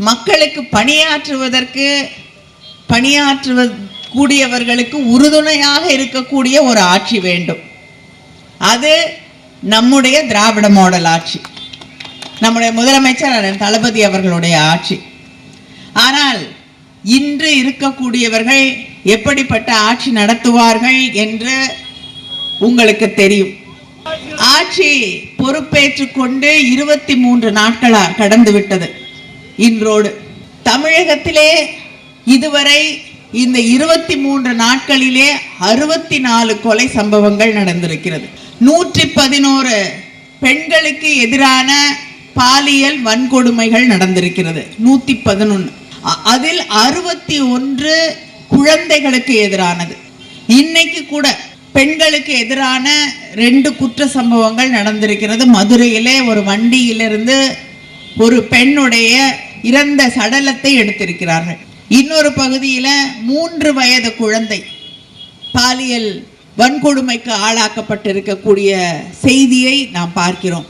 மக்களுக்கு பணியாற்றக்கூடியவர்களுக்கு உறுதுணையாக இருக்கக்கூடிய ஒரு ஆட்சி வேண்டும். அது நம்முடைய திராவிட மாடல் ஆட்சி, நம்முடைய முதலமைச்சர் தளபதி அவர்களுடைய ஆட்சி. ஆனால் இன்று இருக்கக்கூடியவர்கள் எப்படிப்பட்ட ஆட்சி நடத்துவார்கள் என்று உங்களுக்கு தெரியும். ஆட்சி பொறுப்பேற்றுக் கொண்டு 23 நாட்கள் கடந்து விட்டது. இன்றோடு தமிழகத்திலே இதுவரை இந்த 23 நாட்களிலே 64 கொலை சம்பவங்கள் நடந்திருக்கிறது. 111 பெண்களுக்கு எதிரான பாலியல் வன்கொடுமைகள் நடந்திருக்கிறது. 111, அதில் 61 குழந்தைகளுக்கு எதிரானது. இன்னைக்கு கூட பெண்களுக்கு எதிரான 2 குற்ற சம்பவங்கள் நடந்திருக்கிறது. மதுரையிலே ஒரு வண்டியிலிருந்து ஒரு பெண்ணுடைய இறந்த சடலத்தை எடுத்திருக்கிறார்கள். இன்னொரு பகுதியில் 3 வயது குழந்தை பாலியல் வன்கொடுமைக்கு ஆளாக்கப்பட்டிருக்கக்கூடிய செய்தியை நாம் பார்க்கிறோம்.